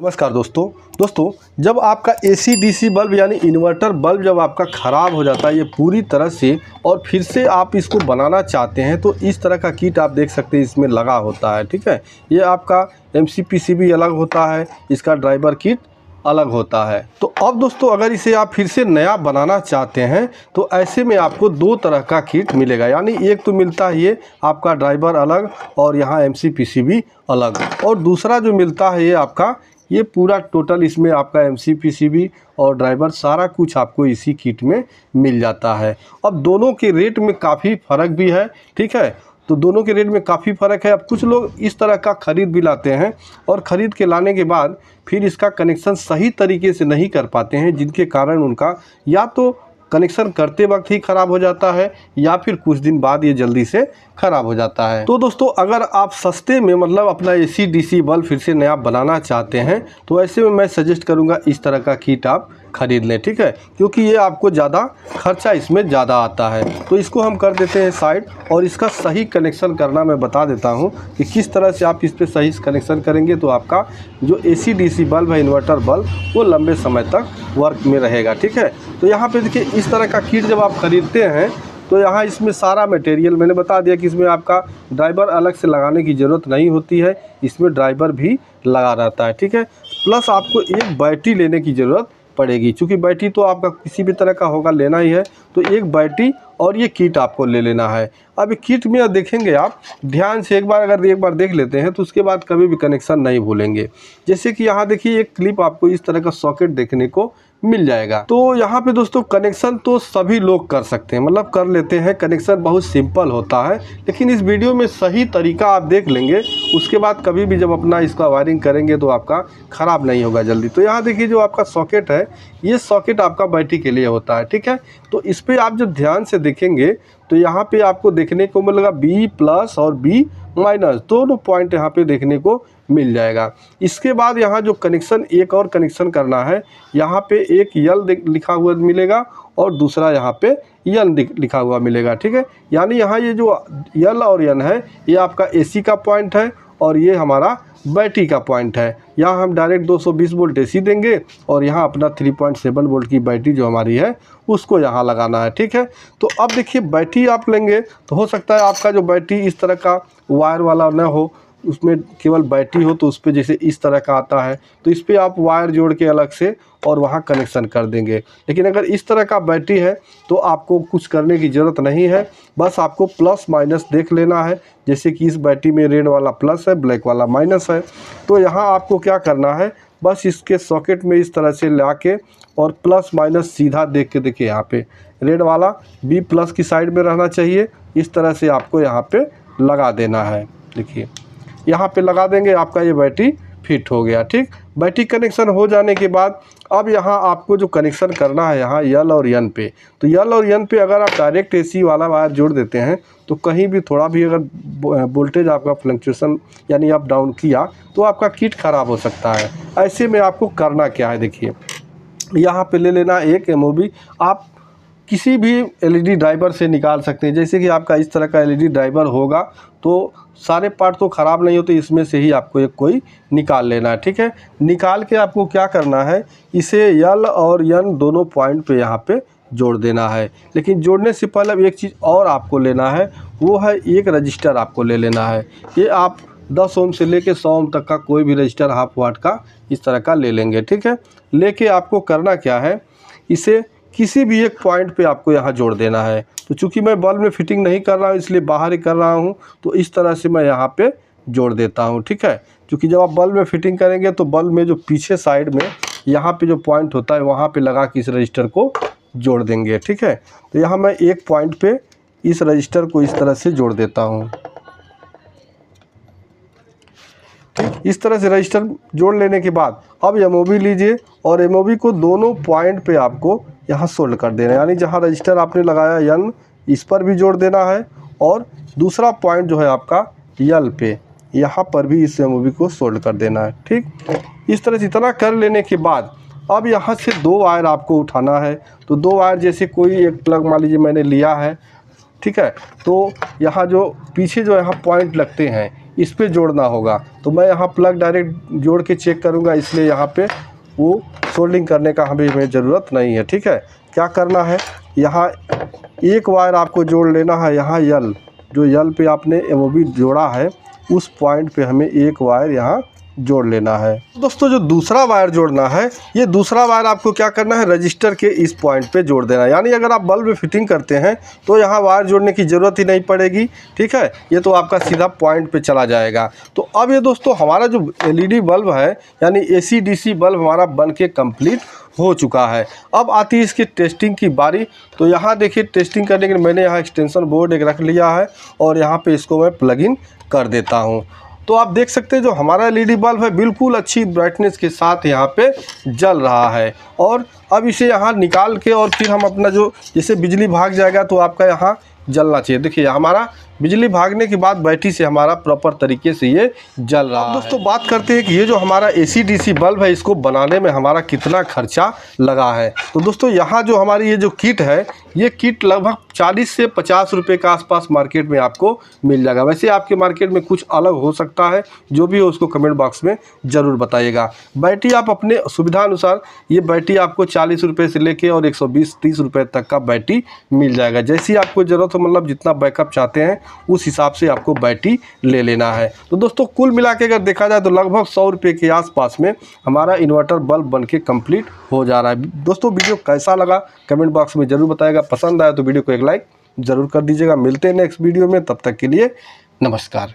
नमस्कार दोस्तों जब आपका एसी डीसी बल्ब यानी इन्वर्टर बल्ब जब आपका ख़राब हो जाता है ये पूरी तरह से और फिर से आप इसको बनाना चाहते हैं तो इस तरह का किट आप देख सकते हैं इसमें लगा होता है। ठीक है, ये आपका MCPCB अलग होता है, इसका ड्राइवर किट अलग होता है। तो अब दोस्तों अगर इसे आप फिर से नया बनाना चाहते हैं तो ऐसे में आपको दो तरह का किट मिलेगा, यानी एक तो मिलता है ये आपका ड्राइवर अलग और यहाँ MCPCB अलग, और दूसरा जो मिलता है ये आपका ये पूरा टोटल इसमें आपका MCPCB और ड्राइवर सारा कुछ आपको इसी किट में मिल जाता है। अब दोनों के रेट में काफ़ी फ़र्क भी है। ठीक है, तो दोनों के रेट में काफ़ी फ़र्क है। अब कुछ लोग इस तरह का ख़रीद भी लाते हैं और ख़रीद के लाने के बाद फिर इसका कनेक्शन सही तरीके से नहीं कर पाते हैं, जिनके कारण उनका या तो कनेक्शन करते वक्त ही ख़राब हो जाता है या फिर कुछ दिन बाद ये जल्दी से ख़राब हो जाता है। तो दोस्तों अगर आप सस्ते में मतलब अपना AC DC बल्ब फिर से नया बनाना चाहते हैं तो ऐसे में मैं सजेस्ट करूँगा इस तरह का किट आप ख़रीद लें। ठीक है, क्योंकि ये आपको ज़्यादा खर्चा इसमें ज़्यादा आता है। तो इसको हम कर देते हैं साइड और इसका सही कनेक्शन करना मैं बता देता हूँ कि किस तरह से आप इस पर सही कनेक्शन करेंगे तो आपका जो AC DC बल्ब है, इन्वर्टर बल्ब, वो लंबे समय तक वर्क में रहेगा। ठीक है, तो यहाँ पे देखिए इस तरह का किट जब आप ख़रीदते हैं तो यहाँ इसमें सारा मटेरियल मैंने बता दिया कि इसमें आपका ड्राइवर अलग से लगाने की ज़रूरत नहीं होती है, इसमें ड्राइवर भी लगा रहता है। ठीक है, प्लस आपको एक बैटरी लेने की ज़रूरत पड़ेगी, क्योंकि बैटरी तो आपका किसी भी तरह का होगा लेना ही है, तो एक बैटरी और ये किट आपको ले लेना है। अब किट में देखेंगे आप ध्यान से, एक बार देख लेते हैं तो उसके बाद कभी भी कनेक्शन नहीं भूलेंगे। जैसे कि यहाँ देखिए एक क्लिप आपको इस तरह का सॉकेट देखने को मिल जाएगा। तो यहाँ पे दोस्तों कनेक्शन तो सभी लोग कर सकते हैं, मतलब कर लेते हैं, कनेक्शन बहुत सिंपल होता है। लेकिन इस वीडियो में सही तरीका आप देख लेंगे, उसके बाद कभी भी जब अपना इसका वायरिंग करेंगे तो आपका ख़राब नहीं होगा जल्दी। तो यहाँ देखिए जो आपका सॉकेट है ये सॉकेट आपका बैटरी के लिए होता है। ठीक है, तो इस पर आप जब ध्यान से देखेंगे तो यहाँ पे आपको देखने को मिलेगा B+ और B- दोनों पॉइंट यहाँ पे देखने को मिल जाएगा। इसके बाद यहाँ जो कनेक्शन एक और कनेक्शन करना है, यहाँ पे एक L लिखा हुआ मिलेगा और दूसरा यहाँ पे N लिखा हुआ मिलेगा। ठीक है, यानी यहाँ ये जो L और N है ये आपका AC का पॉइंट है और ये हमारा बैटरी का पॉइंट है। यहाँ हम डायरेक्ट 220 वोल्ट AC देंगे और यहाँ अपना 3.7 वोल्ट की बैटरी जो हमारी है उसको यहाँ लगाना है। ठीक है, तो अब देखिए बैटरी आप लेंगे तो हो सकता है आपका जो बैटरी इस तरह का वायर वाला न हो, उसमें केवल बैटरी हो, तो उस पर जैसे इस तरह का आता है तो इस पर आप वायर जोड़ के अलग से और वहाँ कनेक्शन कर देंगे। लेकिन अगर इस तरह का बैटरी है तो आपको कुछ करने की ज़रूरत नहीं है, बस आपको प्लस देख लेना है। जैसे कि इस बैटरी में रेड वाला प्लस है, ब्लैक वाला माइनस है, तो यहाँ आपको क्या करना है, बस इसके सॉकेट में इस तरह से ला के और प्लस- सीधा देख के देखिए यहाँ पे रेड वाला B+ की साइड में रहना चाहिए। इस तरह से आपको यहाँ पे लगा देना है। देखिए यहाँ पे लगा देंगे, आपका ये बैटरी फिट हो गया। ठीक, बैटरी कनेक्शन हो जाने के बाद अब यहाँ आपको जो कनेक्शन करना है यहाँ L और N पे, तो L और N पे अगर आप डायरेक्ट AC वाला वायर जोड़ देते हैं तो कहीं भी थोड़ा भी अगर वोल्टेज आपका फ्लक्चुएशन यानी अप डाउन किया तो आपका किट ख़राब हो सकता है। ऐसे में आपको करना क्या है, देखिए यहाँ पे ले लेना एक MOB, आप किसी भी LED ड्राइवर से निकाल सकते हैं। जैसे कि आपका इस तरह का LED ड्राइवर होगा तो सारे पार्ट तो ख़राब नहीं होते, इसमें से ही आपको एक कोई निकाल लेना है। ठीक है, निकाल के आपको क्या करना है, इसे L और N दोनों पॉइंट पे यहाँ पे जोड़ देना है। लेकिन जोड़ने से पहले एक चीज़ और आपको लेना है, वो है एक रजिस्टर आपको ले लेना है। ये आप 10 ओम से लेके 100 ओम तक का कोई भी रजिस्टर हाफ वाट का इस तरह का ले लेंगे। ठीक है, लेके आपको करना क्या है, इसे किसी भी एक पॉइंट पे आपको यहाँ जोड़ देना है। तो चूंकि मैं बल्ब में फिटिंग नहीं कर रहा हूँ इसलिए बाहर ही कर रहा हूँ, तो इस तरह से मैं यहाँ पे जोड़ देता हूँ। ठीक है, क्योंकि जब आप बल्ब में फिटिंग करेंगे तो बल्ब में जो पीछे साइड में यहाँ पे जो पॉइंट होता है वहाँ पे लगा के इस रजिस्टर को जोड़ देंगे। ठीक है, तो यहाँ मैं एक पॉइंट पे इस रजिस्टर को इस तरह से जोड़ देता हूँ। इस तरह से रजिस्टर जोड़ लेने के बाद अब MOB लीजिए और MOB को दोनों पॉइंट पे आपको यहाँ सोल्ड कर देना है, यानी जहाँ रजिस्टर आपने लगाया N इस पर भी जोड़ देना है और दूसरा पॉइंट जो है आपका L पे यहाँ पर भी इस MOB को सोल्ड कर देना है। ठीक, इस तरह से इतना कर लेने के बाद अब यहाँ से 2 वायर आपको उठाना है। तो 2 वायर जैसे कोई एक प्लग मान लीजिए मैंने लिया है। ठीक है, तो यहाँ जो पीछे जो यहाँ पॉइंट लगते हैं इस पे जोड़ना होगा। तो मैं यहाँ प्लग डायरेक्ट जोड़ के चेक करूँगा, इसलिए यहाँ पे वो सोल्डिंग करने का हमें ज़रूरत नहीं है। ठीक है, क्या करना है, यहाँ एक वायर आपको जोड़ लेना है। यहाँ यल जो यल पे आपने एमओबी जोड़ा है उस पॉइंट पे हमें एक वायर यहाँ जोड़ लेना है। दोस्तों जो दूसरा वायर जोड़ना है, ये दूसरा वायर आपको क्या करना है, रजिस्टर के इस पॉइंट पे जोड़ देना है। यानी अगर आप बल्ब में फिटिंग करते हैं तो यहाँ वायर जोड़ने की ज़रूरत ही नहीं पड़ेगी। ठीक है, ये तो आपका सीधा पॉइंट पे चला जाएगा। तो अब ये दोस्तों हमारा जो एलईडी बल्ब है यानी एसी डीसी बल्ब हमारा बन के कंप्लीट हो चुका है। अब आती है इसकी टेस्टिंग की बारी। तो यहाँ देखिए टेस्टिंग करने के लिए मैंने यहाँ एक्सटेंशन बोर्ड एक रख लिया है और यहाँ पे इसको मैं प्लग इन कर देता हूँ। तो आप देख सकते हैं जो हमारा एलईडी बल्ब है बिल्कुल अच्छी ब्राइटनेस के साथ यहाँ पे जल रहा है। और अब इसे यहाँ निकाल के और फिर हम अपना जो जैसे बिजली भाग जाएगा तो आपका यहाँ जलना चाहिए। देखिए हमारा बिजली भागने के बाद बैटरी से हमारा प्रॉपर तरीके से ये जल रहा है। दोस्तों बात करते हैं कि ये जो हमारा एसी डीसी बल्ब है इसको बनाने में हमारा कितना खर्चा लगा है। तो दोस्तों यहाँ जो हमारी ये जो किट है, ये किट लगभग 40 से 50 रुपये के आसपास मार्केट में आपको मिल जाएगा। वैसे आपके मार्केट में कुछ अलग हो सकता है, जो भी हो उसको कमेंट बॉक्स में ज़रूर बताइएगा। बैटरी आप अपने सुविधा अनुसार, ये बैटरी आपको 40 रुपये से लेके और 120-30 रुपये तक का बैटरी मिल जाएगा। जैसी आपको ज़रूरत हो, मतलब जितना बैकअप चाहते हैं उस हिसाब से आपको बैटरी ले लेना है। तो दोस्तों कुल मिला के अगर देखा जाए तो लगभग 100 रुपये के आसपास में हमारा इन्वर्टर बल्ब बन के कम्प्लीट हो जा रहा है। दोस्तों वीडियो कैसा लगा कमेंट बॉक्स में ज़रूर बताइएगा। पसंद आया तो वीडियो को एक लाइक ज़रूर कर दीजिएगा। मिलते हैं नेक्स्ट वीडियो में, तब तक के लिए नमस्कार।